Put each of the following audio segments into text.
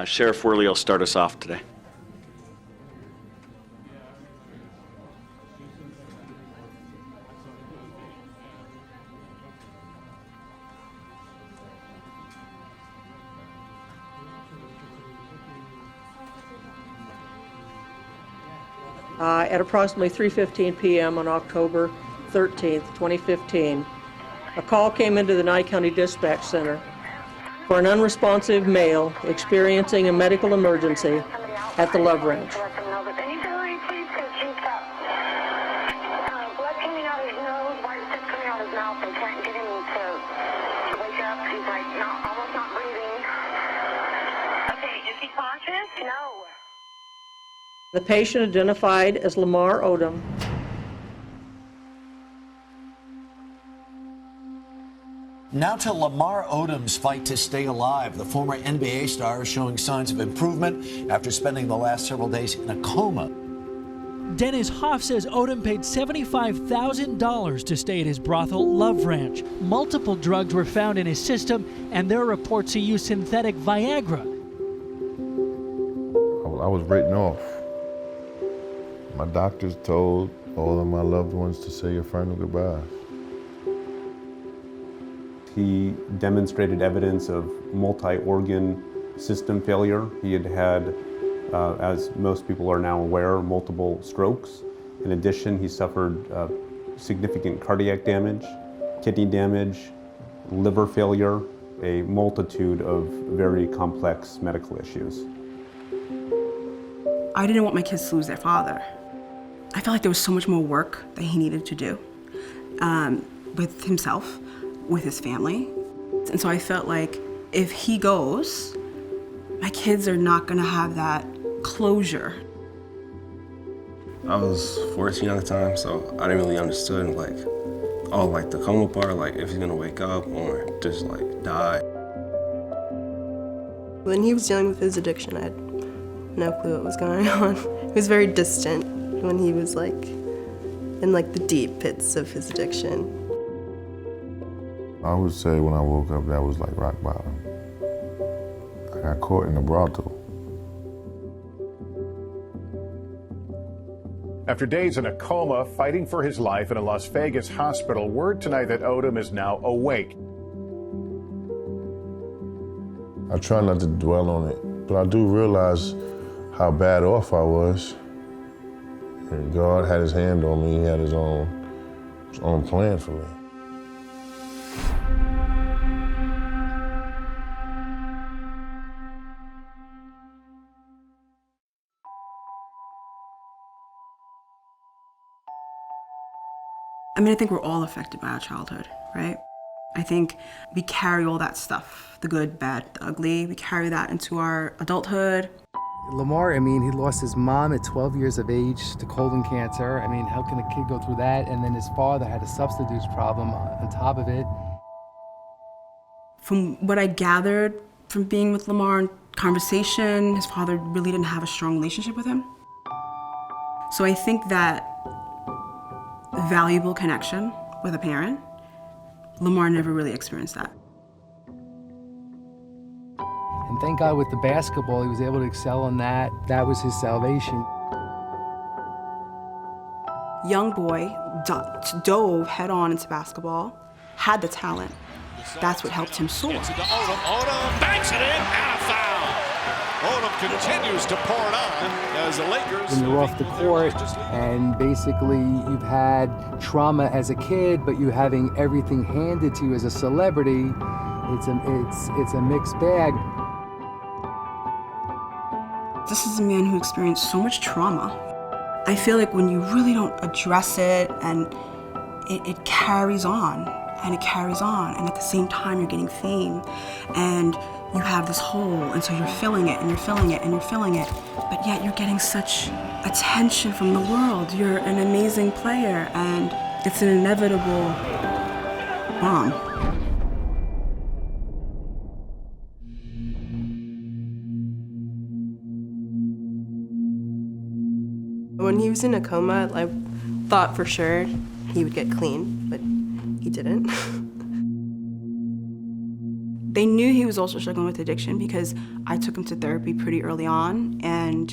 Sheriff Worley will start us off today. At approximately 3:15 p.m. on October 13th, 2015, a call came into the Nye County Dispatch Center for an unresponsive male experiencing a medical emergency at the Love Ranch. Blood coming out of his nose, white stuff coming out of his mouth. They can't get him to wake up. He's like almost not breathing. Okay, is he conscious? No. The patient, identified as Lamar Odom, Now to Lamar Odom's fight to stay alive. The former NBA star is showing signs of improvement after spending the last several days in a coma. Dennis Hoff says Odom paid $75,000 to stay at his brothel, Love Ranch. Multiple drugs were found in his system, and there are reports he used synthetic Viagra. I was written off. My doctors told all of my loved ones to say your final goodbyes. He demonstrated evidence of multi-organ system failure. He had had, as most people are now aware, multiple strokes. In addition, he suffered significant cardiac damage, kidney damage, liver failure, a multitude of very complex medical issues. I didn't want my kids to lose their father. I felt like there was so much more work that he needed to do with himself, with his family. And so I felt like if he goes, my kids are not gonna have that closure. I was 14 at the time, so I didn't really understand the coma part, like if he's gonna wake up or just die. When he was dealing with his addiction, I had no clue what was going on. It was very distant when he was in the deep pits of his addiction. I would say when I woke up, that was like rock bottom. I got caught in a brothel. After days in a coma, fighting for his life in a Las Vegas hospital, word tonight that Odom is now awake. I try not to dwell on it, but I do realize how bad off I was. And God had his hand on me. He had his own plan for me. I think we're all affected by our childhood, right? I think we carry all that stuff, the good, bad, the ugly. We carry that into our adulthood. Lamar, he lost his mom at 12 years of age to colon cancer. How can a kid go through that? And then his father had a substance abuse problem on top of it. From what I gathered from being with Lamar in conversation, his father really didn't have a strong relationship with him. So I think that valuable connection with a parent, Lamar never really experienced that. And thank God with the basketball, he was able to excel in that. That was his salvation. Young boy dove head on into basketball, had the talent. That's what helped him soar. Odom banks it in, and a foul. Odom continues to pour it on as the Lakers. When you're off the court and basically you've had trauma as a kid, but you're having everything handed to you as a celebrity, it's a mixed bag. This is a man who experienced so much trauma. I feel like when you really don't address it, and it carries on, and it carries on, and at the same time you're getting fame, and you have this hole, and so you're filling it, and you're filling it, and you're filling it, but yet you're getting such attention from the world. You're an amazing player, and it's an inevitable bomb. When he was in a coma, I thought for sure he would get clean, but he didn't. They knew he was also struggling with addiction because I took him to therapy pretty early on, and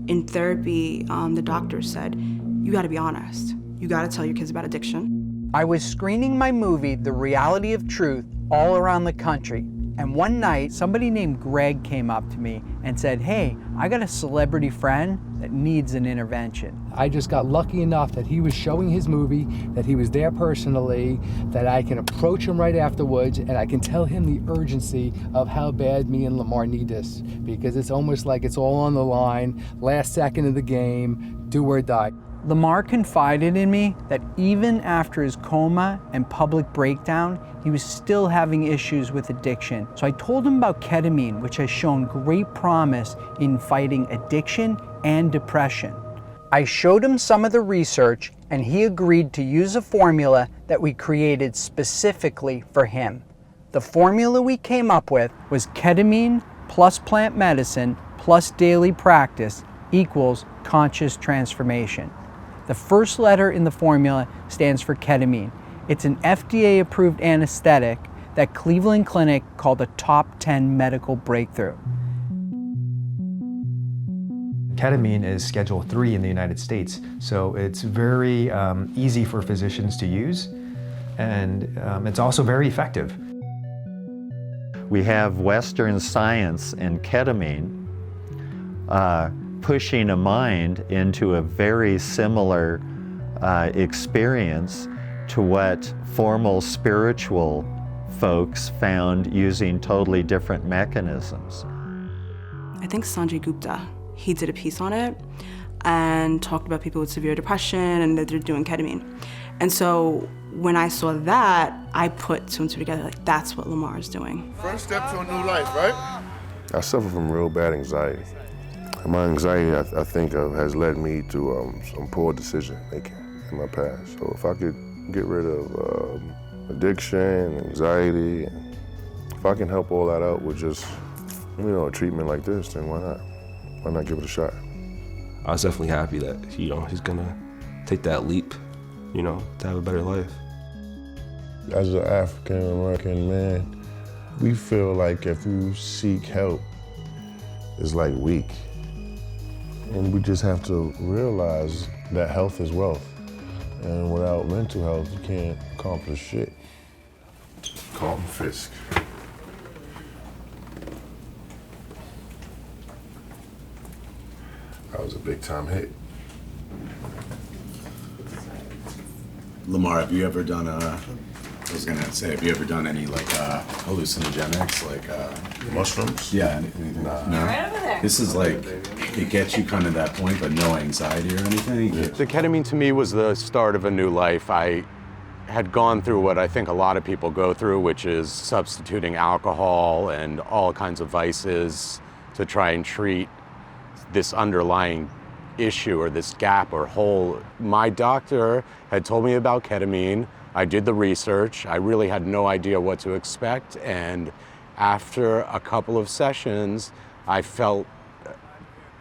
in therapy, the doctor said, you gotta be honest. You gotta tell your kids about addiction. I was screening my movie, The Reality of Truth, all around the country. And one night, somebody named Greg came up to me and said, hey, I got a celebrity friend that needs an intervention. I just got lucky enough that he was showing his movie, that he was there personally, that I can approach him right afterwards, and I can tell him the urgency of how bad me and Lamar need this, because it's almost like it's all on the line, last second of the game, do or die. Lamar confided in me that even after his coma and public breakdown, he was still having issues with addiction. So I told him about ketamine, which has shown great promise in fighting addiction and depression. I showed him some of the research, and he agreed to use a formula that we created specifically for him. The formula we came up with was ketamine plus plant medicine plus daily practice equals conscious transformation. The first letter in the formula stands for ketamine. It's an FDA-approved anesthetic that Cleveland Clinic called a top 10 medical breakthrough. Ketamine is Schedule 3 in the United States, so it's very easy for physicians to use, and it's also very effective. We have Western science and ketamine pushing a mind into a very similar experience to what formal spiritual folks found using totally different mechanisms. I think Sanjay Gupta, he did a piece on it and talked about people with severe depression and that they're doing ketamine. And so when I saw that, I put two and two together, like that's what Lamar is doing. First step to a new life, right? I suffer from real bad anxiety. And my anxiety, I think, has led me to some poor decision making in my past. So if I could get rid of addiction, anxiety, and if I can help all that out with just, a treatment like this, then why not? Why not give it a shot? I was definitely happy that, he's gonna take that leap, to have a better life. As an African-American man, we feel like if you seek help, it's like weak. And we just have to realize that health is wealth. And without mental health, you can't accomplish shit. Carlton Fisk. That was a big time hit. Lamar, have you ever done have you ever done any hallucinogenics, mushrooms? Yeah, anything? No. Right over there. This is it gets you kind of that point, but no anxiety or anything? The ketamine to me was the start of a new life. I had gone through what I think a lot of people go through, which is substituting alcohol and all kinds of vices to try and treat this underlying issue or this gap or hole. My doctor had told me about ketamine. I did the research. I really had no idea what to expect. And after a couple of sessions, I felt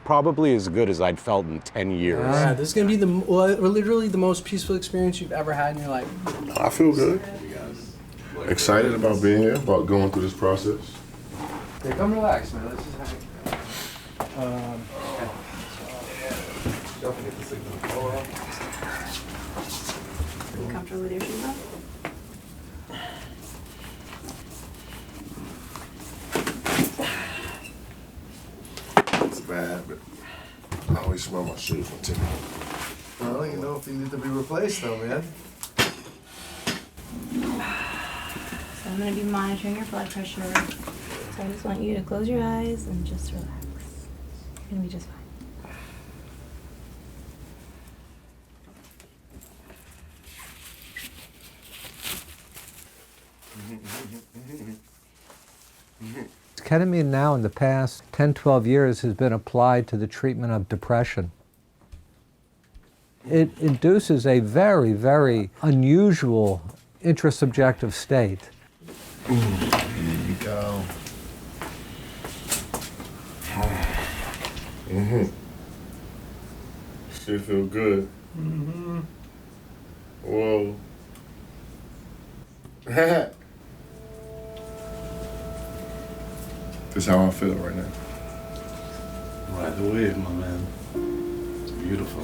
probably as good as I'd felt in 10 years. This is going to be literally the most peaceful experience you've ever had in your life. I feel good. Excited about being here, about going through this process. Okay, come relax, man. Let's just have Are you comfortable with your shoes on? It's bad, but I always smell my shoes when taking them. I don't even know if they need to be replaced though, man. So I'm going to be monitoring your blood pressure. So I just want you to close your eyes and just relax. You're going to be just fine. Ketamine now in the past 10, 12 years has been applied to the treatment of depression. It induces a very, very unusual intrasubjective state. There you go. Shit feel good. Whoa. That's how I feel right now. Ride the wave, my man. It's beautiful.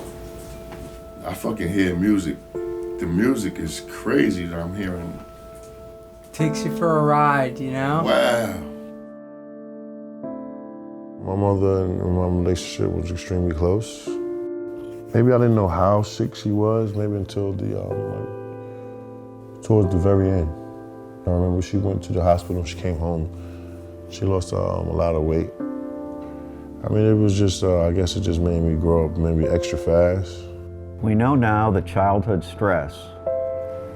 I fucking hear music. The music is crazy that I'm hearing. Takes you for a ride, you know? Wow. My mother and my relationship was extremely close. Maybe I didn't know how sick she was, maybe until towards the very end. I remember she went to the hospital, she came home. She lost a lot of weight. I mean, it was just, I guess it just made me grow up maybe extra fast. We know now that childhood stress,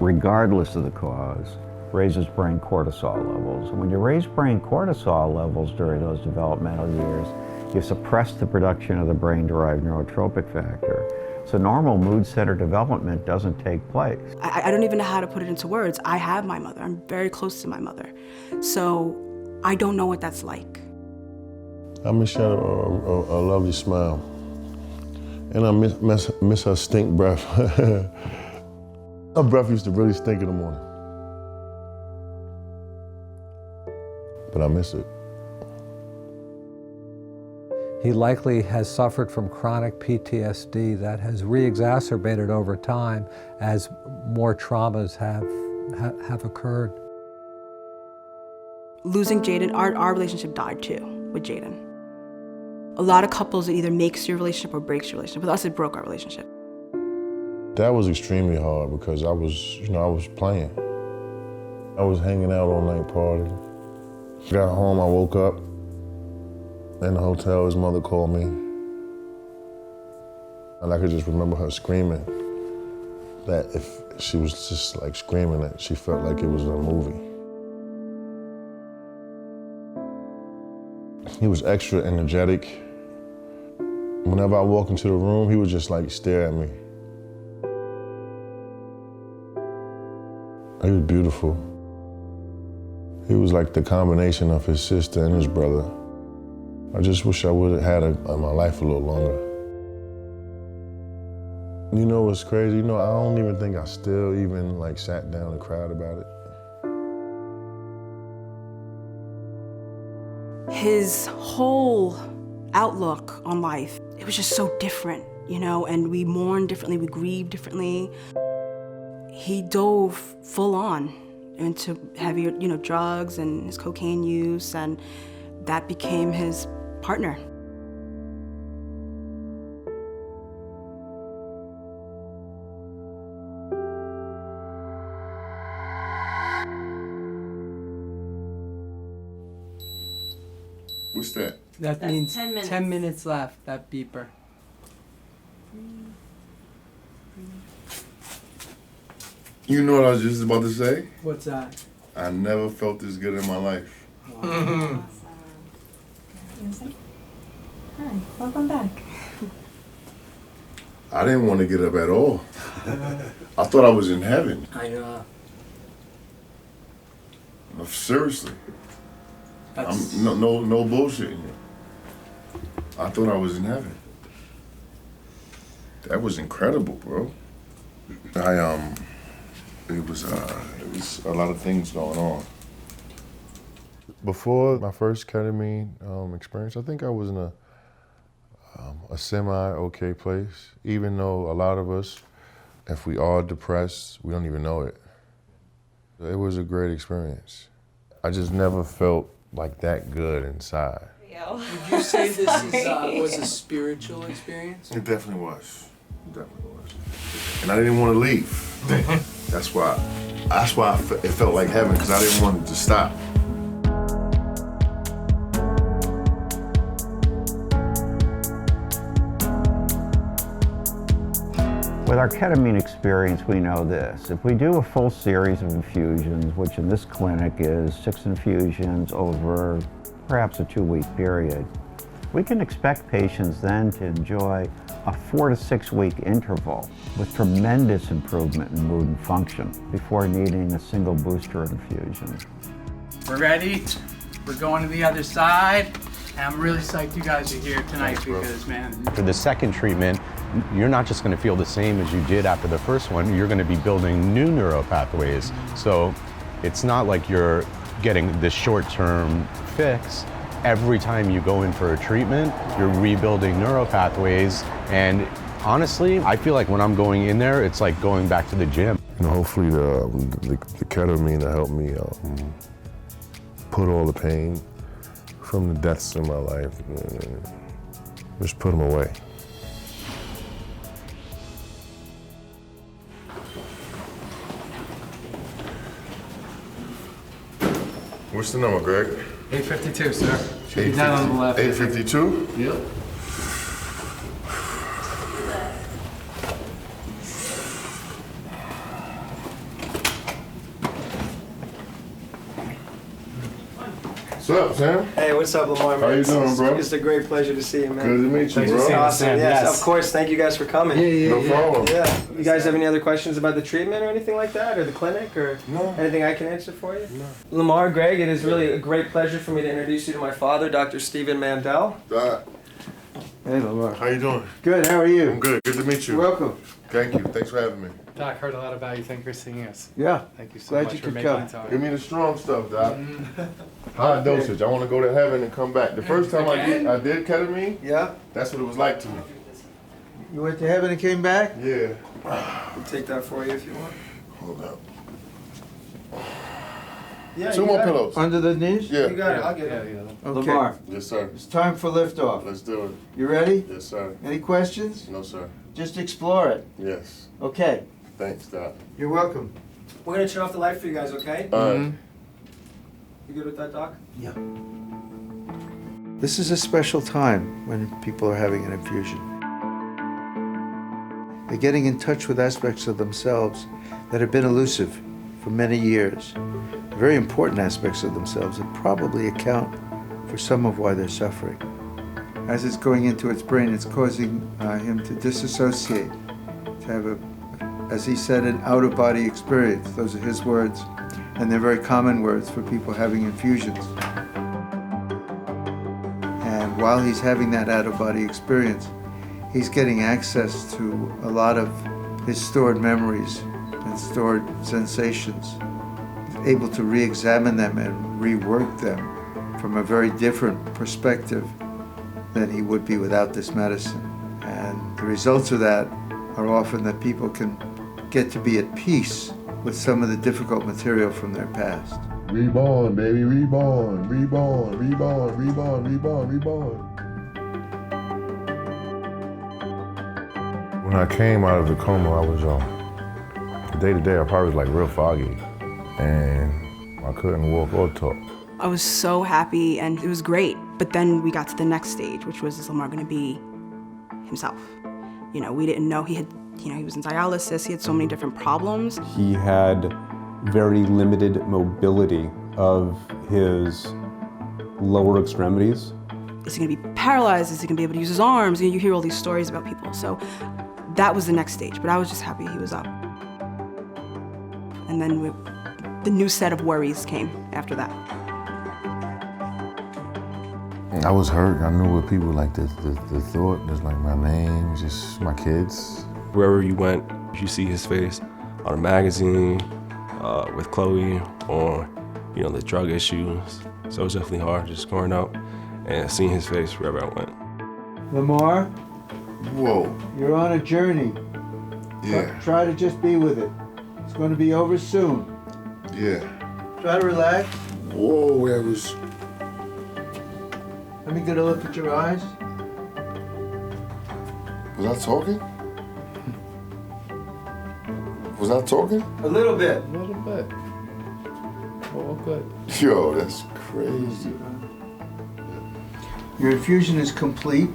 regardless of the cause, raises brain cortisol levels. And when you raise brain cortisol levels during those developmental years, you suppress the production of the brain-derived neurotropic factor. So normal mood center development doesn't take place. I don't even know how to put it into words. I have my mother. I'm very close to my mother. So I don't know what that's like. I miss she had a lovely smile. And I miss her stink breath. Her breath used to really stink in the morning. But I miss it. He likely has suffered from chronic PTSD that has re-exacerbated over time as more traumas have occurred. Losing Jaden, our relationship died too with Jaden. A lot of couples, it either makes your relationship or breaks your relationship. With us, it broke our relationship. That was extremely hard because I was playing. I was hanging out all night partying. Got home, I woke up in the hotel, his mother called me. And I could just remember her screaming that if she was just like screaming that she felt like it was a movie. He was extra energetic. Whenever I walked into the room, he would just like stare at me. He was beautiful. He was like the combination of his sister and his brother. I just wish I would have had my life a little longer. You know what's crazy? You know, I don't even think I still even like sat down and cried about it. His whole outlook on life, it was just so different, you know, and we mourned differently, we grieved differently. He dove full on into heavier, drugs and his cocaine use, and that became his partner. What's that? That That's means 10 minutes. 10 minutes left, that beeper. You know what I was just about to say? What's that? I never felt this good in my life. Hi, welcome back. I didn't want to get up at all. I thought I was in heaven. I know. Seriously. That's... I'm no bullshitting you. I thought I was in heaven. That was incredible, bro. It was a lot of things going on. Before my first ketamine experience, I think I was in a semi-okay place, even though a lot of us, if we are depressed, we don't even know it. It was a great experience. I just never felt like that good inside. Would you say this was a spiritual experience? It definitely was. It definitely was. And I didn't want to leave. That's why it felt like heaven, because I didn't want it to stop. With our ketamine experience, we know this. If we do a full series of infusions, which in this clinic is 6 infusions over perhaps a 2-week period, we can expect patients then to enjoy a 4 to 6 week interval with tremendous improvement in mood and function before needing a single booster infusion. We're ready. We're going to the other side. And I'm really psyched you guys are here tonight because, man. After the second treatment, you're not just going to feel the same as you did after the first one, you're going to be building new neural pathways. So it's not like you're getting this short-term fix. Every time you go in for a treatment, you're rebuilding neural pathways, and honestly, I feel like when I'm going in there, it's like going back to the gym. You know, hopefully the ketamine will help me put all the pain from the deaths in my life, just put them away. What's the number, Greg? 852, sir. Should be down on the left. 852? Yep. What's up, Sam? Hey, what's up, Lamar? How you doing, bro? It's a great pleasure to see you, man. Good to meet you, bro. Awesome. Yes, of course. Thank you guys for coming. No problem. Yeah. You guys have any other questions about the treatment or anything like that, or the clinic, or anything I can answer for you? No. Lamar, Greg, it is really a great pleasure for me to introduce you to my father, Dr. Stephen Mandel. Doc. Hey, Lamar. How you doing? Good. How are you? I'm good. Good to meet you. You're welcome. Thank you. Thanks for having me. Doc, heard a lot about you. Thank you for seeing us. Yeah. Thank you so Glad much you for could making come. time. Give me the strong stuff, Doc. High dosage. I want to go to heaven and come back. The first time I did ketamine, yeah, that's what it was like to me. You went to heaven and came back? Yeah. I'll take that for you if you want. Hold up. Yeah, Two you more got it. pillows. Under the knees? Yeah. You got it. I'll get it. Okay. Lamar. Yes, sir. It's time for liftoff. Let's do it. You ready? Yes, sir. Any questions? No, sir. Just explore it. Yes. Okay. Thanks, Doc. You're welcome. We're gonna turn off the light for you guys, okay? All right. You good with that, Doc? Yeah. This is a special time when people are having an infusion. They're getting in touch with aspects of themselves that have been elusive for many years. Very important aspects of themselves that probably account for some of why they're suffering. As it's going into its brain, it's causing him to disassociate, to have as he said, an out-of-body experience. Those are his words, and they're very common words for people having infusions. And while he's having that out-of-body experience, he's getting access to a lot of his stored memories and stored sensations, able to re-examine them and rework them from a very different perspective than he would be without this medicine. And the results of that are often that people can get to be at peace with some of the difficult material from their past. Reborn, baby, reborn, reborn, reborn, reborn, reborn, reborn. When I came out of the coma, I was day to day, I probably was like real foggy, and I couldn't walk or talk. I was so happy and it was great. But then we got to the next stage, which was, is Lamar gonna be himself? You know, we didn't know he had, he was in dialysis, he had so many different problems. He had very limited mobility of his lower extremities. Is he gonna be paralyzed? Is he gonna be able to use his arms? You hear all these stories about people. So that was the next stage, but I was just happy he was up. And then the new set of worries came after that. I was hurt. I knew what people like the thought, just like my name, just my kids. Wherever you went, you see his face on a magazine, with Chloe, or the drug issues. So it was definitely hard just growing up and seeing his face wherever I went. Lamar? Whoa. You're on a journey. Yeah. Try to just be with it. It's going to be over soon. Yeah. Try to relax. Whoa, that was... Let me get a look at your eyes. Was I talking? Was I talking? A little bit. A little bit. Oh, good. Yo, that's crazy. Your infusion is complete,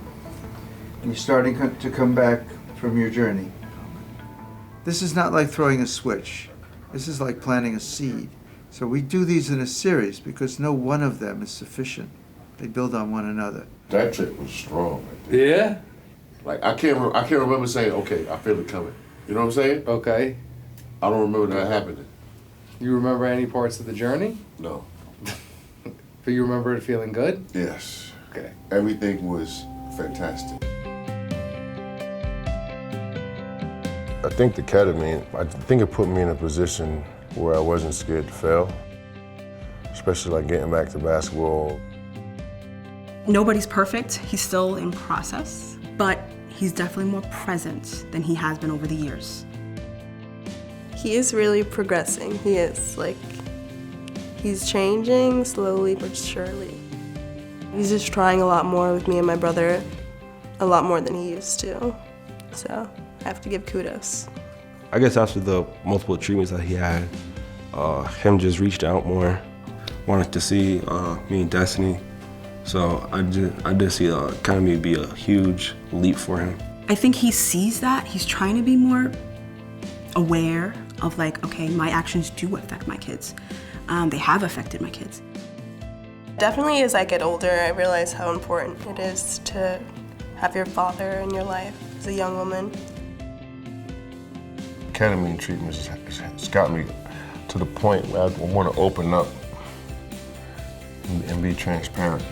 and you're starting to come back from your journey. This is not like throwing a switch. This is like planting a seed. So we do these in a series because no one of them is sufficient. They build on one another. That trip was strong. Right there. Yeah? Like, I can't remember saying, okay, I feel it coming. You know what I'm saying? Okay. I don't remember that happening. You remember any parts of the journey? No. But you remember it feeling good? Yes. Okay. Everything was fantastic. I think the ketamine, it put me in a position where I wasn't scared to fail, especially like getting back to basketball. Nobody's perfect, he's still in process, but he's definitely more present than he has been over the years. He is really progressing. He is, he's changing slowly but surely. He's just trying a lot more with me and my brother, a lot more than he used to. So I have to give kudos. I guess after the multiple treatments that he had, him just reached out more, wanted to see me and Destiny. So I did see Ketamine be a huge leap for him. I think he sees that. He's trying to be more aware of okay, my actions do affect my kids. They have affected my kids. Definitely as I get older, I realize how important it is to have your father in your life as a young woman. Ketamine treatments has got me to the point where I want to open up and be transparent.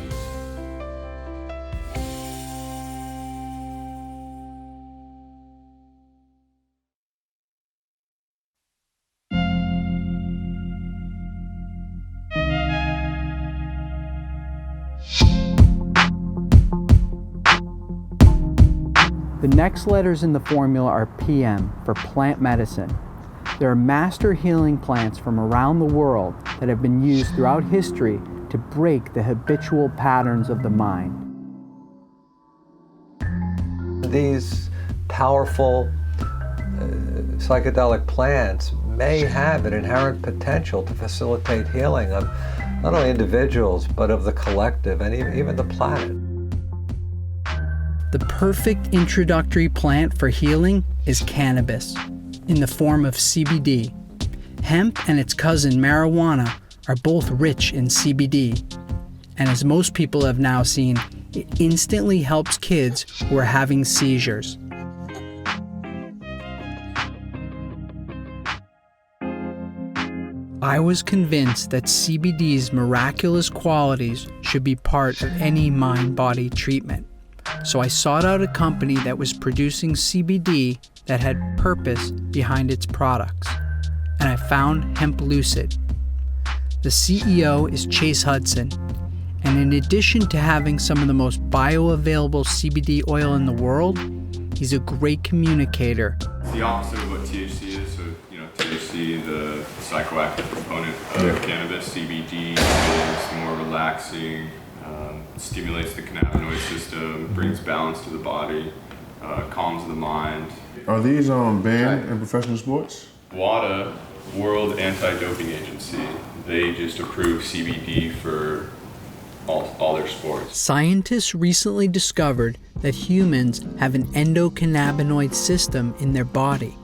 The next letters in the formula are PM for plant medicine. There are master healing plants from around the world that have been used throughout history to break the habitual patterns of the mind. These powerful psychedelic plants may have an inherent potential to facilitate healing of not only individuals, but of the collective and even the planet. The perfect introductory plant for healing is cannabis, in the form of CBD. Hemp and its cousin marijuana are both rich in CBD, and as most people have now seen, it instantly helps kids who are having seizures. I was convinced that CBD's miraculous qualities should be part of any mind-body treatment. So I sought out a company that was producing CBD that had purpose behind its products, and I found Hemp Lucid. The CEO is Chase Hudson, and in addition to having some of the most bioavailable CBD oil in the world, he's a great communicator. It's the opposite of what THC is. So, THC, the psychoactive component of cannabis, CBD is more relaxing, stimulates the cannabinoid system, brings balance to the body, calms the mind. Are these banned in professional sports? WADA, World Anti-Doping Agency, they just approve CBD for all their sports. Scientists recently discovered that humans have an endocannabinoid system in their body.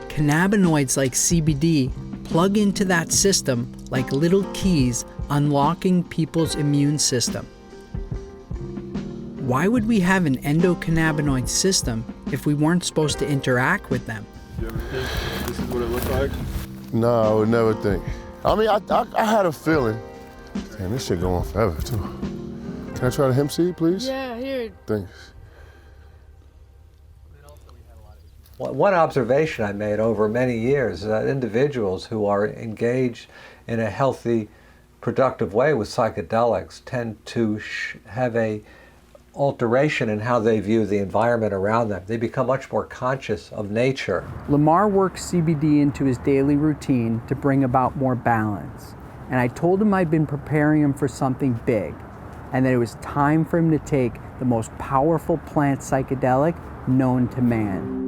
Cannabinoids like CBD plug into that system like little keys, unlocking people's immune system. Why would we have an endocannabinoid system if we weren't supposed to interact with them? You ever think this is what it looked like? No, I would never think. I mean, I had a feeling. Damn, this shit go on forever, too. Can I try the hemp seed, please? Yeah, here. Thanks. One observation I made over many years is that individuals who are engaged in a healthy, productive way with psychedelics tend to have a alteration in how they view the environment around them. They become much more conscious of nature. Lamar works CBD into his daily routine to bring about more balance. And I told him I'd been preparing him for something big, and that it was time for him to take the most powerful plant psychedelic known to man.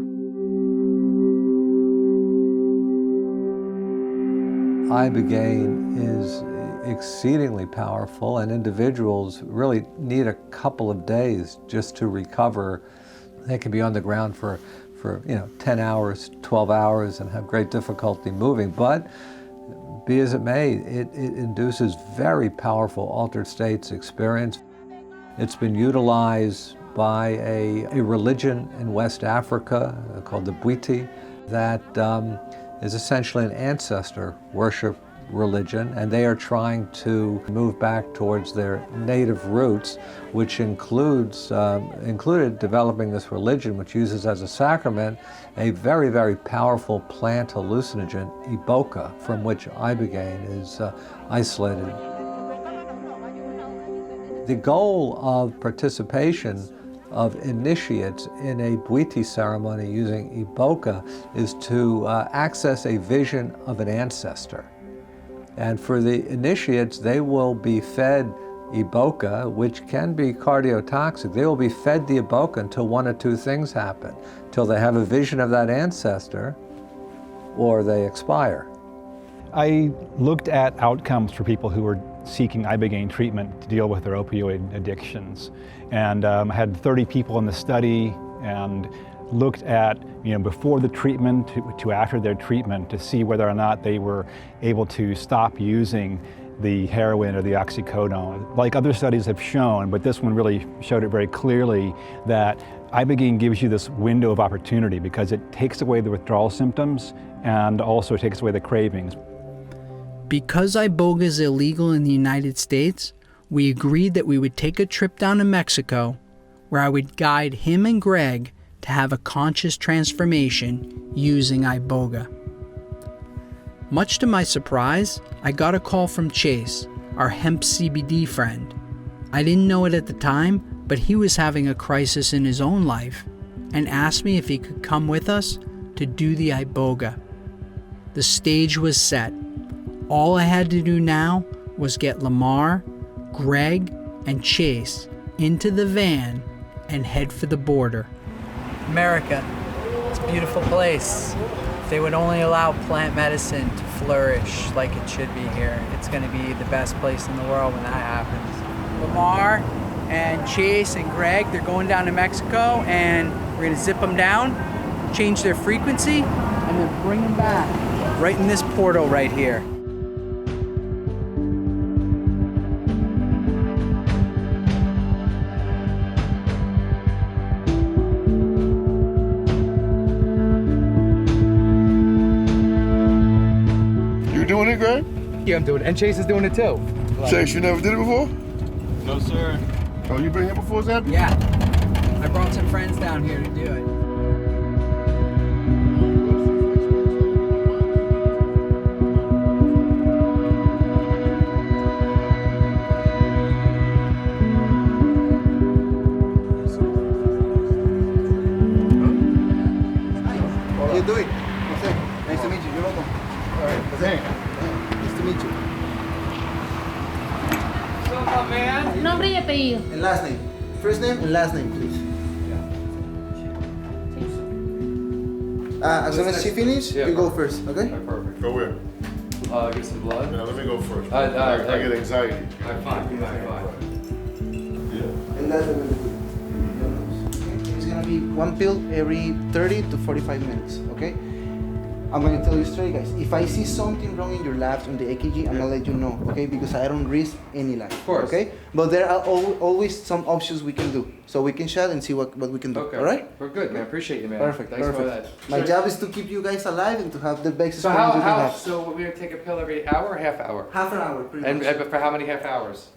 Ibogaine is exceedingly powerful, and individuals really need a couple of days just to recover. They can be on the ground for 10 hours, 12 hours and have great difficulty moving, but be as it may, it induces very powerful altered states experience. It's been utilized by a religion in West Africa called the Bwiti that is essentially an ancestor worship religion, and they are trying to move back towards their native roots, which included developing this religion, which uses as a sacrament a very, very powerful plant hallucinogen, Iboga, from which Ibogaine is isolated. The goal of participation of initiates in a Bwiti ceremony using Iboga is to access a vision of an ancestor. And for the initiates, they will be fed Iboga, which can be cardiotoxic. They will be fed the Iboga until one of two things happen, till they have a vision of that ancestor or they expire. I looked at outcomes for people who were seeking Ibogaine treatment to deal with their opioid addictions. And I had 30 people in the study and looked at, before the treatment to after their treatment to see whether or not they were able to stop using the heroin or the oxycodone. Like other studies have shown, but this one really showed it very clearly, that Ibogaine gives you this window of opportunity because it takes away the withdrawal symptoms and also takes away the cravings. Because Iboga is illegal in the United States, we agreed that we would take a trip down to Mexico where I would guide him and Greg to have a conscious transformation using Iboga. Much to my surprise, I got a call from Chase, our hemp CBD friend. I didn't know it at the time, but he was having a crisis in his own life and asked me if he could come with us to do the Iboga. The stage was set. All I had to do now was get Lamar, Greg, and Chase into the van and head for the border. America, it's a beautiful place. If they would only allow plant medicine to flourish like it should be here, it's going to be the best place in the world when that happens. Lamar and Chase and Greg, they're going down to Mexico, and we're going to zip them down, change their frequency, and then bring them back right in this portal right here. Doing it, Greg? Yeah, I'm doing it. And Chase is doing it too. Chase, you never did it before? No, sir. Oh, you been here before, Zeb? Yeah. I brought some friends down here to do it. How you doing? Jose, nice to meet you. You're welcome. All right, Jose. Nice to meet you. What's up, man? Nombre y apellido. And last name. First name and last name, please. As soon as she finishes, you go first, okay? Perfect. Go where? Get some blood. Yeah, let me go first. I get anxiety. I'm fine. Yeah. And that's really good. It's gonna be one pill every 30 to 45 minutes, okay? I'm gonna tell you straight, guys. If I see something wrong in your labs on the EKG, I'm gonna let you know, okay? Because I don't risk any life, of course. Okay? But there are always some options we can do, so we can chat and see what we can do. Okay. All right? We're good, man. I appreciate you, man. Perfect. Thanks perfect. for that. My job is to keep you guys alive and to have the best So experience you can how? have. So we're gonna take a pill every hour or half hour? Half an hour, pretty And much. for how many half hours?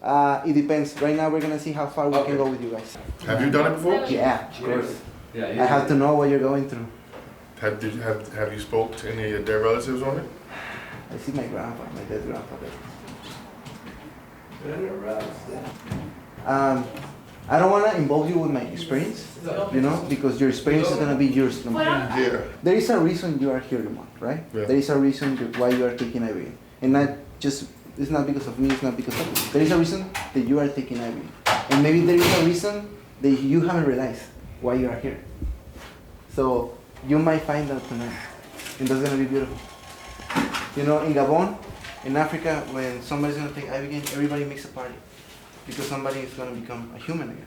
It depends. Right now, we're gonna see how far we can go with you guys. Have you done it before? Yeah, of course. Yeah. I have to know what you're going through. Have you spoke to any of their relatives on it? I see my grandpa, my dead grandfather. I don't want to involve you with my experience, because your experience is going to be yours, Lamar. Yeah. There is a reason you are here, Lamar, right? Yeah. There is a reason why you are taking Ibogaine. And it's not because of me, it's not because of you. There is a reason that you are taking Ibogaine. And maybe there is a reason that you haven't realized why you are here. So you might find out tonight. And that's going to be beautiful. In Gabon, in Africa, when somebody's going to take Ibogaine, everybody makes a party. Because somebody is going to become a human again.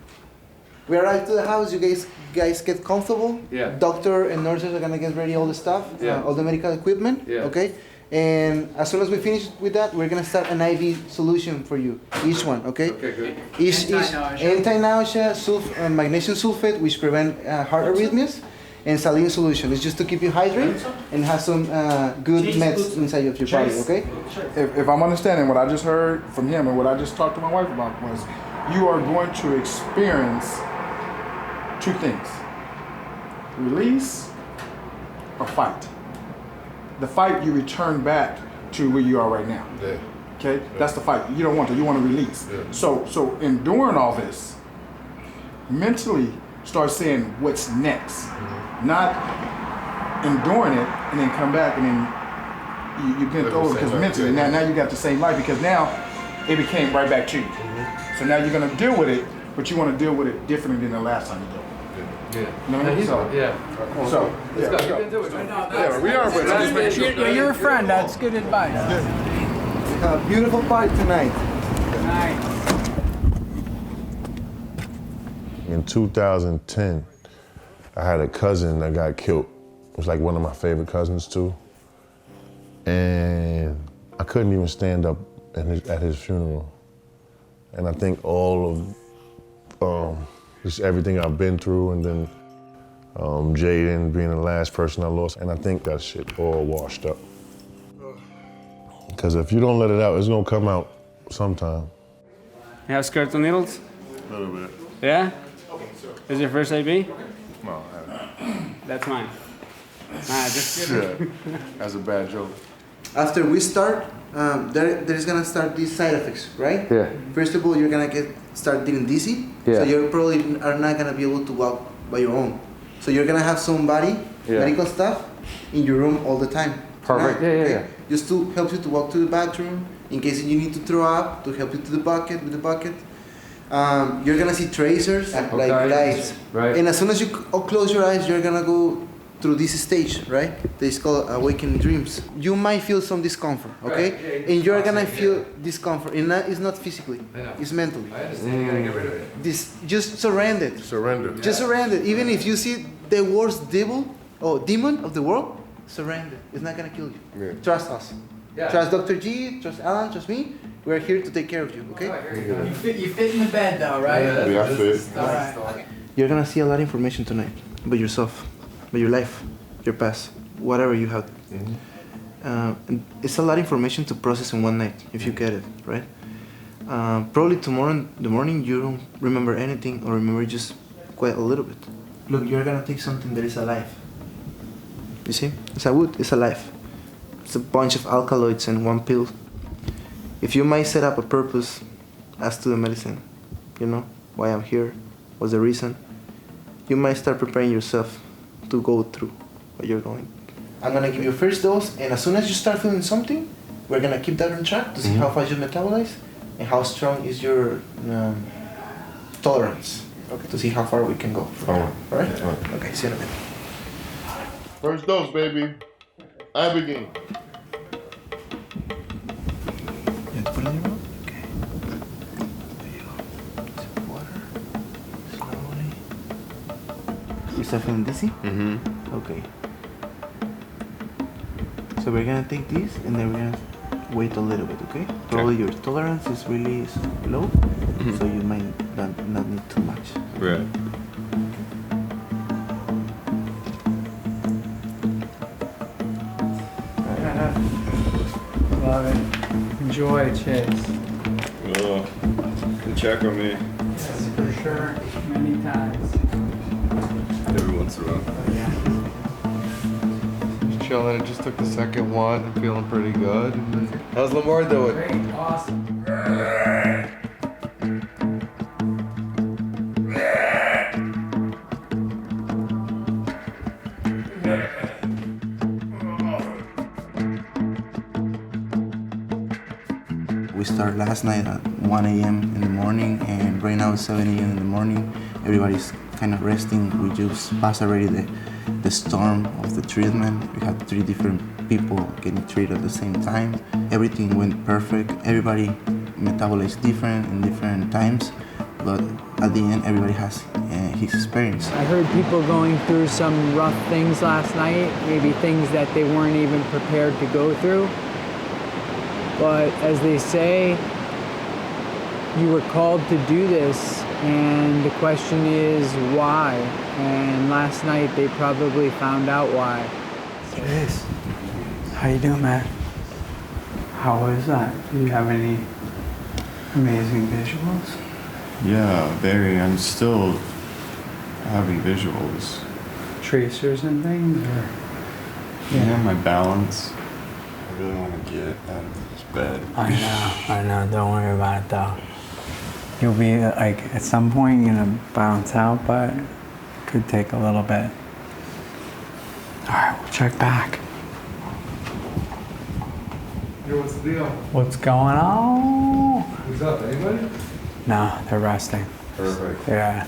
We arrive to the house, you guys get comfortable. Yeah. Doctor and nurses are going to get ready all the stuff, all the medical equipment, okay? And as soon as we finish with that, we're going to start an IV solution for you, each one, okay? Okay, good. Anti-nausea, magnesium sulfate, which prevent heart arrhythmias, and saline solution. It's just to keep you hydrated and have some good meds inside of your body, okay? If I'm understanding what I just heard from him and what I just talked to my wife about was, you are going to experience two things: release or fight. The fight, you return back to where you are right now. Yeah. Okay, that's the fight. You don't want to. You want to release. So in doing all this, mentally start saying what's next, not enduring it and then come back and then you bent over because mentally now you got the same life because now it became right back to you. So now you're gonna deal with it, but you want to deal with it differently than the last time you dealt with it. Yeah. You know what I mean? Let's go. You can do it. Yeah, we are, but I'm just making sure. You're a friend. That's good advice. A beautiful party tonight. In 2010, I had a cousin that got killed. It was like one of my favorite cousins too. And I couldn't even stand up at his funeral. And I think all of just everything I've been through, and then Jaden being the last person I lost, and I think that shit all washed up. Because if you don't let it out, it's gonna come out sometime. You have skirts and needles? A little bit. Yeah? Is your first IB? No, I haven't. That's mine. Nah, just kidding. That's a bad joke. After we start, there's gonna start these side effects, right? Yeah. First of all, you're gonna start getting dizzy. Yeah. So you probably are not gonna be able to walk by your own. So you're gonna have somebody, medical staff, in your room all the time. Perfect. Tonight, Yeah. Just to help you to walk to the bathroom, in case you need to throw up, to help you to the bucket with the bucket. You're gonna see tracers, like lights. Right. And as soon as you close your eyes, you're gonna go through this stage, right? It's called awakening dreams. You might feel some discomfort, okay? Right. And you're gonna feel discomfort. And it's not physically, it's mentally. I understand. You gotta get rid of it. Just surrender. Just surrender. Even if you see the worst demon of the world, surrender. It's not gonna kill you. Yeah. Trust us. Yeah. Trust Dr. G, trust Alan, trust me. We're here to take care of you, okay? You fit in the bed though, right? Yeah, I fit. All right. You're gonna see a lot of information tonight about yourself, about your life, your past, whatever you have. And it's a lot of information to process in one night if you get it, right? Probably tomorrow in the morning you don't remember anything or remember just quite a little bit. Look, you're gonna take something that is alive. You see? It's a wood, it's alive. It's a bunch of alkaloids in one pill. If you might set up a purpose as to the medicine, you know, why I'm here, what's the reason, you might start preparing yourself to go through what you're going. I'm gonna give you a first dose, and as soon as you start feeling something, we're gonna keep that on track to see how fast you metabolize and how strong is your tolerance, to see how far we can go. All right? Okay, see you in a minute. First dose, baby. I begin. You have to put it in your mouth? Okay. There you go. Sip water. Slowly. You start feeling dizzy? Mm-hmm. Okay. So we're gonna take this and then we're gonna wait a little bit, okay? Probably your tolerance is really low, so you might not need too much. Right. Love it. Enjoy, Chase. Oh, good check on me. Yes, for sure. Many times. Every once in a while. Just chilling. I just took the second one. I'm feeling pretty good. How's Lamar doing? Great. Awesome. We started last night at 1 a.m. in the morning, and right now it's 7 a.m. in the morning. Everybody's kind of resting. We just passed already the storm of the treatment. We had 3 different people getting treated at the same time. Everything went perfect. Everybody metabolized different in different times, but at the end, everybody has his experience. I heard people going through some rough things last night, maybe things that they weren't even prepared to go through. But as they say, you were called to do this, and the question is why? And last night they probably found out why. Chase, how you doing, man? How was that? Do you have any amazing visuals? Yeah, very. I'm still having visuals. Tracers and things? Or? Yeah, my balance. I really want to get out of this bad. I know. Don't worry about it though. You'll be like, at some point you're gonna bounce out, but it could take a little bit. All right, we'll check back. Yo, what's the deal? What's going on? What's up, anybody? No, they're resting. Perfect. Yeah.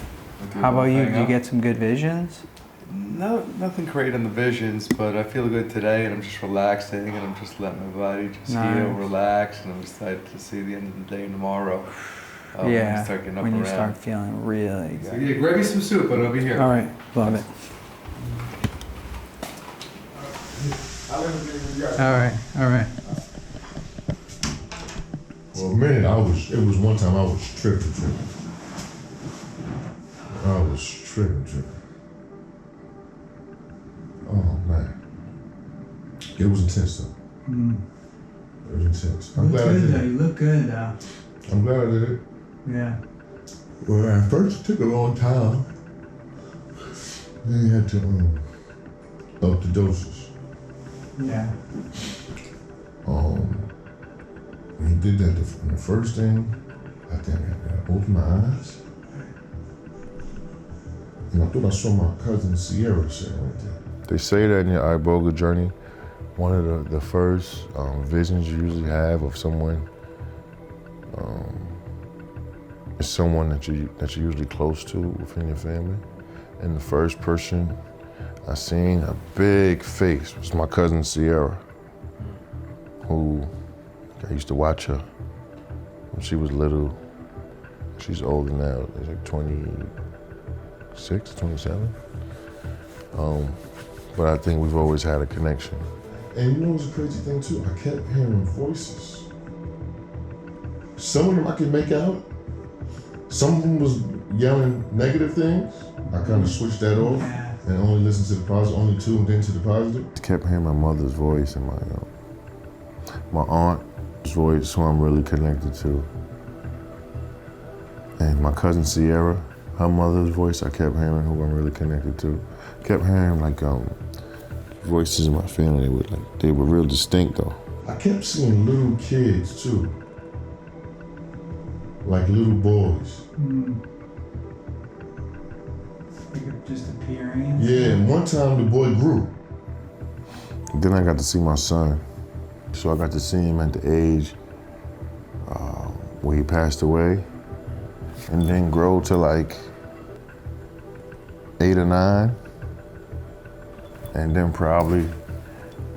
How about you? Did you get some good visions? No, nothing great on the visions, but I feel good today, and I'm just relaxing, and I'm just letting my body just heal, relax, and I'm excited to see the end of the day tomorrow. Yeah, start getting up when you around. start feeling really good. So yeah, grab me some soup, and I'll be here. All right, love it. All right. For a minute, it was one time I was tripping. I was tripping. Oh man. It was intense though. It was intense. I'm glad I did it. You look good though. I'm glad I did it. Yeah. Well, at first it took a long time. Then you had to up the doses. Yeah. When he did that, the first thing, I think I opened my eyes. And I thought I saw my cousin Sierra sitting right there. They say that in your Iboga journey, one of the first visions you usually have of someone is someone that you're usually close to within your family. And the first person I seen a big face was my cousin Sierra, who I used to watch her when she was little. She's older now, she's like 26, 27. But I think we've always had a connection. And you know what's a crazy thing too? I kept hearing voices. Some of them I could make out. Some of them was yelling negative things. I kind of switched that off and only listened to the positive, only tuned into the positive. I kept hearing my mother's voice and my aunt's voice, who I'm really connected to. And my cousin Sierra, her mother's voice, I kept hearing, who I'm really connected to. I kept hearing voices in my family. They were real distinct though. I kept seeing little kids too, like little boys. Like just appearing. Yeah, and one time the boy grew. Then I got to see my son. So I got to see him at the age where he passed away, and then grow to like 8 or 9, and then probably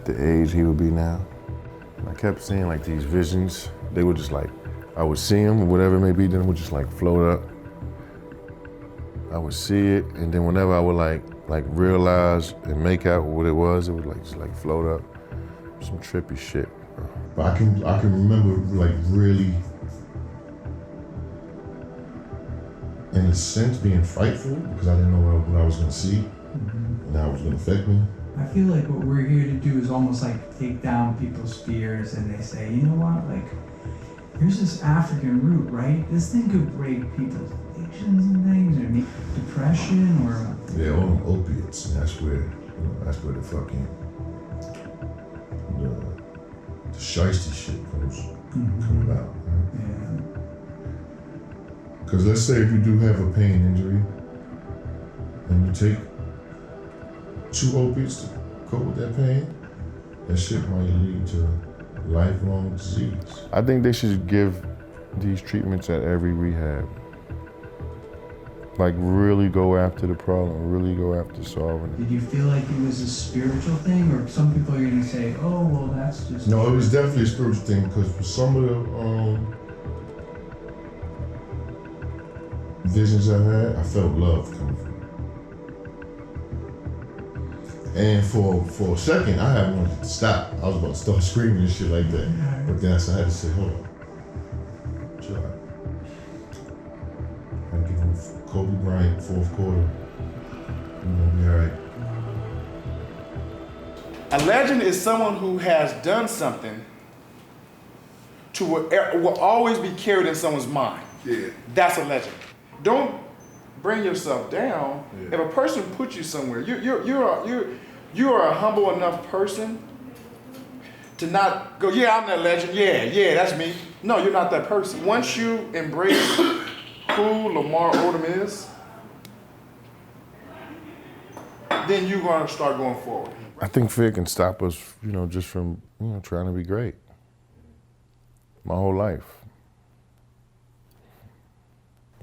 the age he would be now. And I kept seeing like these visions. They were just like, I would see him, or whatever it may be, then it would just like float up. I would see it, and then whenever I would like realize and make out what it would like just like float up. Some trippy shit. But I can remember like really, in a sense, being frightful because I didn't know what I was gonna see and how it was gonna affect me. I feel like what we're here to do is almost like take down people's fears, and they say, you know what, like, here's this African root, right? This thing could break people's addictions and things, or depression, or... Yeah, all them opiates, and that's where the fucking, the shiesty shit comes about. Yeah. Because let's say if you do have a pain injury, and you take 2 opiates to cope with that pain, that shit might lead to lifelong disease. I think they should give these treatments at every rehab. Like really go after the problem, really go after solving it. Did you feel like it was a spiritual thing, or some people are going to say, oh, well, that's just... No, it was definitely a spiritual thing, because for some of the visions I had, I felt love coming from it. And for a second, I had wanted to stop. I was about to start screaming and shit like that. But then I had to say, hold on. Chill out. I'm giving Kobe Bryant, 4th quarter. We're gonna be all right. A legend is someone who has done something to will always be carried in someone's mind. Yeah. That's a legend. Don't bring yourself down. Yeah. If a person puts you somewhere, you are a humble enough person to not go, yeah, I'm that legend, yeah, that's me. No, you're not that person. Once you embrace who Lamar Odom is, then you're gonna start going forward. I think fear can stop us, just from, trying to be great. My whole life.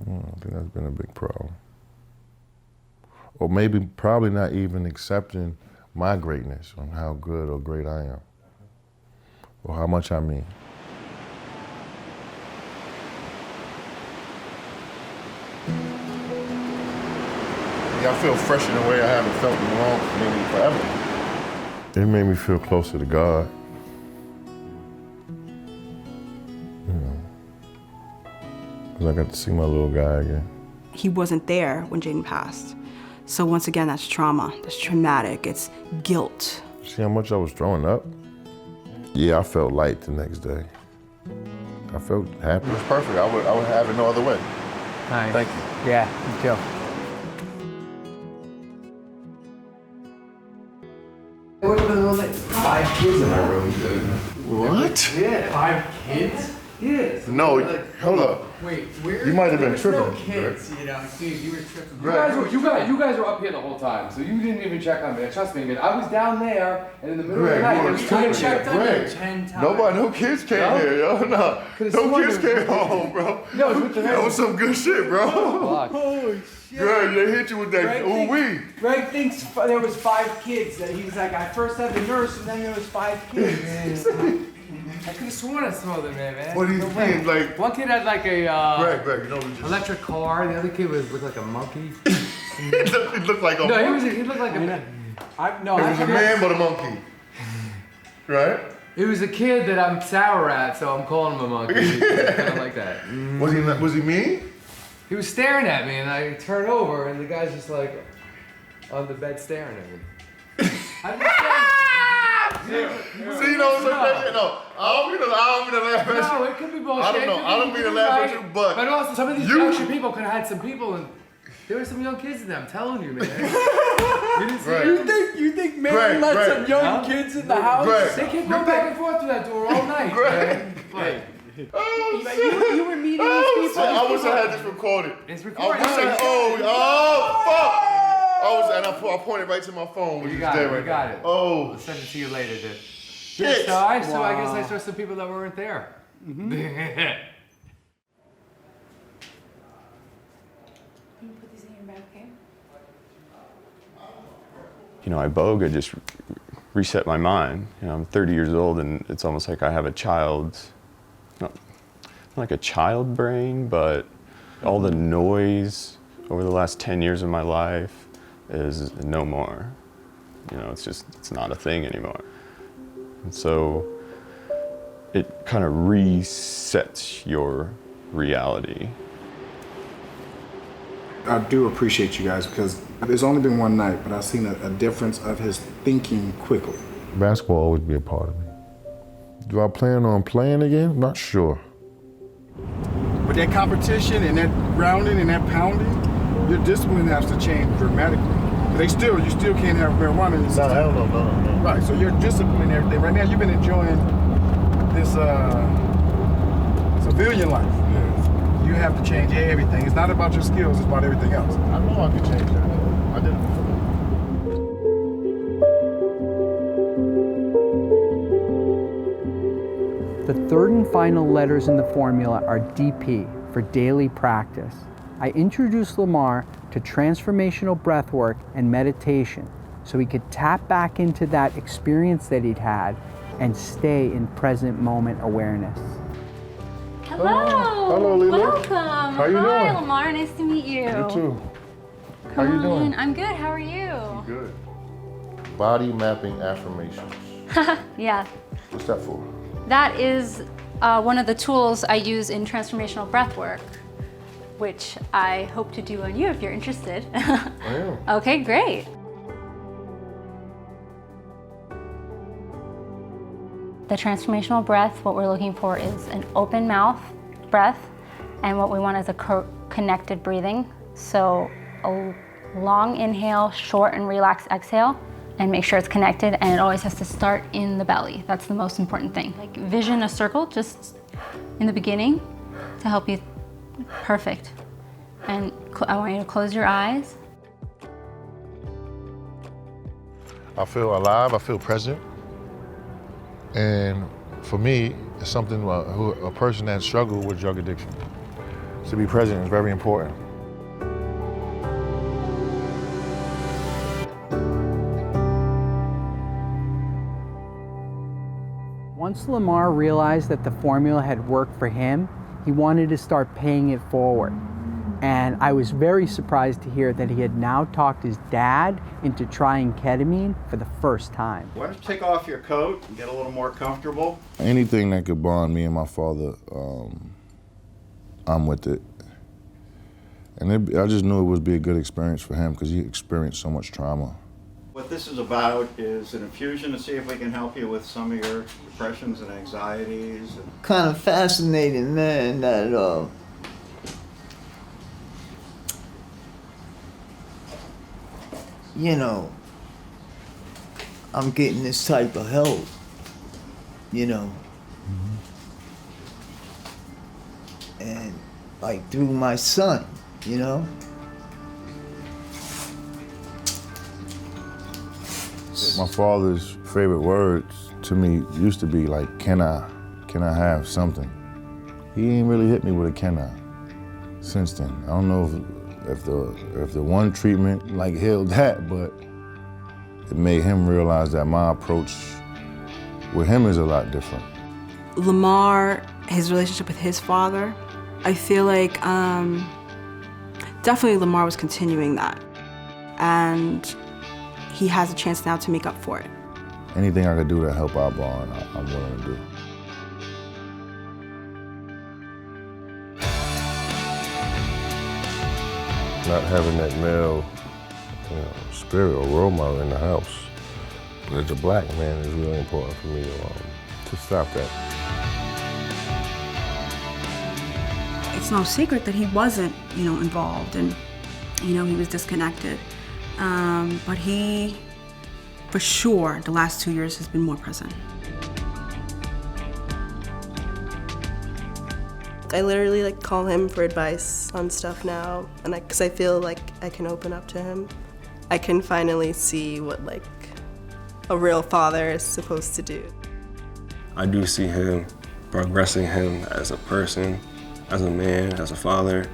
I think that's been a big problem. Or probably not even accepting my greatness, on how good or great I am, or how much I mean. Yeah, I feel fresh in a way I haven't felt in maybe forever. It made me feel closer to God. Because I got to see my little guy again. He wasn't there when Jaden passed. So once again, that's trauma, that's traumatic, it's guilt. See how much I was throwing up? Yeah, I felt light the next day. I felt happy. It was perfect. I would have it no other way. Nice. Thank you. Yeah, me too. Five kids in my room, dude. What? Yeah. 5 kids? Yes. No, hold up. Wait, where? You might have been tripping. No kids, dude, you were tripping. You guys were up here the whole time, so you didn't even check on me. Trust me, man. I was down there, and in the middle of the night, I checked on you 10 times. No kids came here, yo. No kids came home, bro. No, what the hell? That was some good shit, bro. Holy shit. Girl, they hit you with that ooh-wee. Greg thinks there was 5 kids. That he was like, I first had the nurse, and then there was 5 kids. I could have sworn I saw them there, man. What do you think? Like, one kid had like a Greg, electric car. The other kid looked like a monkey. he looked like a no, monkey. he looked like a man. It was a man but a monkey. Right? It was a kid that I'm sour at, so I'm calling him a monkey. Kind of like that. Was he mean? He was staring at me, and I turned over, and the guy's just like on the bed staring at me. See, you know what's so crazy? No, I don't mean to laugh at you. No, it could be bullshit. I don't mean to laugh at you, but also some of these extra people could have had some people, and there were some young kids in there. I'm telling you, man. You didn't see Greg. You think Mary let some young kids in the house? Greg. They kept going back and forth through that door all night. Greg. Like, You were meeting these people. I wish I had this recorded. It's recorded. Fuck. I pointed right to my phone. You got it. Got it. Oh. I'll send it to you later, dude. Shit. So I guess I saw some people that weren't there. Mm-hmm. Can you put these in your bag, okay? Iboga just reset my mind. I'm 30 years old, and it's almost like I have a child's, not like a child brain, but all the noise over the last 10 years of my life is no more. It's not a thing anymore. And so it kind of resets your reality. I do appreciate you guys because there's only been one night, but I've seen a difference of his thinking quickly. Basketball will always be a part of me. Do I plan on playing again? I'm not sure. With that competition and that grounding and that pounding, your discipline has to change dramatically. You still can't have marijuana in the system. No. Right, so your discipline and everything. Right now, you've been enjoying this civilian life. Yeah. You have to change everything. It's not about your skills, it's about everything else. I know I can change that. I did it before. The third and final letters in the formula are DP, for daily practice. I introduced Lamar to transformational breathwork and meditation so he could tap back into that experience that he'd had and stay in present moment awareness. Hello. Hello, Lila. Welcome. How you Hi, doing? Lamar. Nice to meet you. You too. Come How you on doing? in. I'm good. How are you? Good. Body mapping affirmations. Yeah. What's that for? That is one of the tools I use in transformational breathwork, which I hope to do on you if you're interested. I am. Okay, great. The transformational breath, what we're looking for is an open mouth breath, and what we want is a connected breathing. So a long inhale, short and relaxed exhale, and make sure it's connected, and it always has to start in the belly. That's the most important thing. Like vision a circle just in the beginning to help you. Perfect. And I want you to close your eyes. I feel alive, I feel present. And for me, it's something, a person that struggled with drug addiction. To be present is very important. Once Lamar realized that the formula had worked for him, he wanted to start paying it forward. And I was very surprised to hear that he had now talked his dad into trying ketamine for the first time. Why don't you take off your coat and get a little more comfortable? Anything that could bond me and my father, I'm with it. And I just knew it would be a good experience for him because he experienced so much trauma. What this is about is an infusion to see if we can help you with some of your depressions and anxieties. Kind of fascinating, man, that you know, I'm getting this type of help, you know. And like through my son, you know. My father's favorite words to me used to be like, can I have something? He ain't really hit me with a can I since then. I don't know if the one treatment like healed that, but it made him realize that my approach with him is a lot different. Lamar, his relationship with his father, I feel like definitely Lamar was continuing that. And he has a chance now to make up for it. Anything I could do to help our bond, I'm willing to do. Not having that male spirit or role model in the house, as a black man, is really important for me to stop that. It's no secret that he wasn't, involved and, he was disconnected. But he, for sure, the last 2 years has been more present. I literally call him for advice on stuff now, and because I feel like I can open up to him. I can finally see what a real father is supposed to do. I do see him progressing him as a person, as a man, as a father.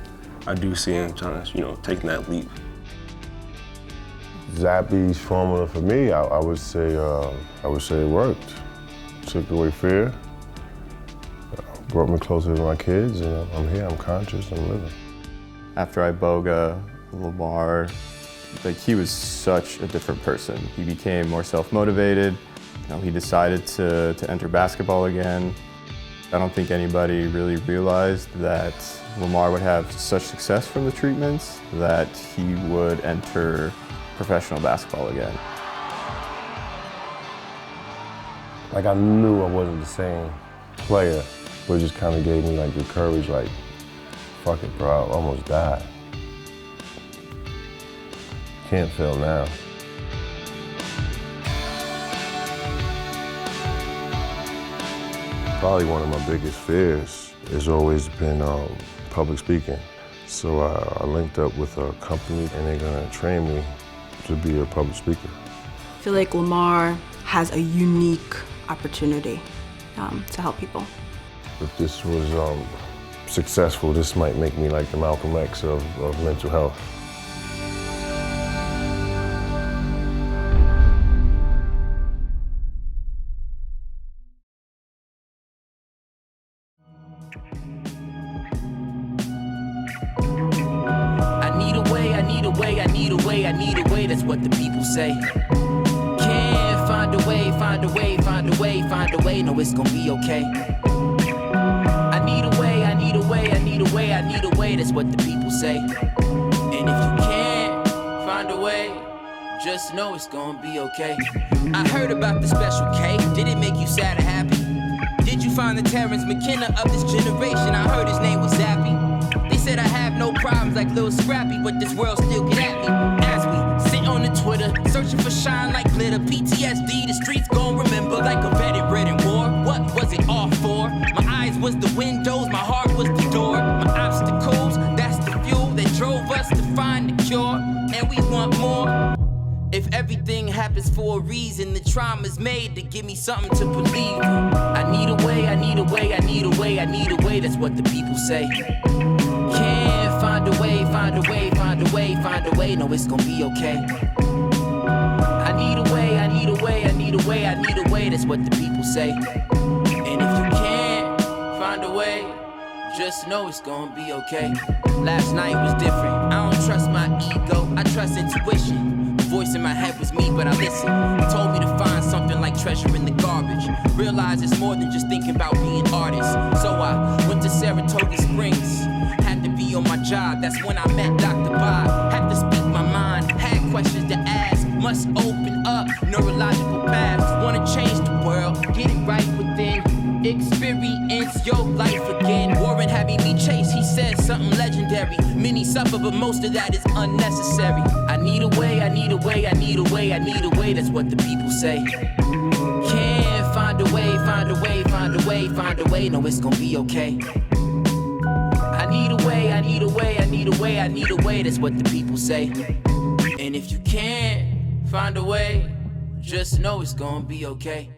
I do see him trying to, taking that leap. Zappy's formula for me, I would say it worked. Took away fear, brought me closer to my kids, and I'm here, I'm conscious, I'm living. After Iboga, Lamar, he was such a different person. He became more self-motivated. He decided to enter basketball again. I don't think anybody really realized that Lamar would have such success from the treatments that he would enter professional basketball again. I knew I wasn't the same player, but it just kind of gave me the courage, fuck it, bro, I almost died. Can't fail now. Probably one of my biggest fears has always been public speaking. So I linked up with a company and they're gonna train me to be a public speaker. I feel like Lamar has a unique opportunity to help people. If this was successful, this might make me like the Malcolm X of mental health. That's what the people say. Can't find a way, find a way, find a way, find a way. No, it's gonna be okay. I need a way, I need a way, I need a way, I need a way. That's what the people say. And if you can't find a way, just know it's gonna be okay. I heard about the special K. Did it make you sad or happy? Did you find the Terrence McKenna of this generation? I heard his name was Zappy. They said I have no problems like Lil Scrappy, but this world still get at me. As we sit on the to Twitter, searching for shine like glitter. PTSD, the streets gon' remember like a veteran in war. What was it all for? My eyes was the windows, my heart was the door. My obstacles, that's the fuel that drove us to find the cure. And we want more. If everything happens for a reason, the trauma's made to give me something to believe in. I need a way, I need a way, I need a way, I need a way, that's what the people say. Can't find a way, find a way, find a way, find a way, no, it's gonna be okay. I need a way, I need a way, I need a way, I need a way, that's what the people say. And if you can't find a way, just know it's gonna be okay. Last night was different, I don't trust my ego, I trust intuition. Voice in my head was me, but I listened. It told me to find something like treasure in the garbage. Realize it's more than just thinking about being artists. So I went to Saratoga Springs. Had to be on my job, that's when I met Dr. Bob. Had to speak my mind, had questions to ask. Must open up neurological paths. Wanna change the world, get it right within. Experience your life again. Warren having me chase, he said something legendary. Many suffer, but most of that is unnecessary. I need a way, I need a way, I need a way, I need a way, that's what the people say. Can't find a way, find a way, find a way, find a way, no, it's gonna be okay. I need a way, I need a way, I need a way, I need a way, that's what the people say. And if you can't find a way, just know it's gonna be okay.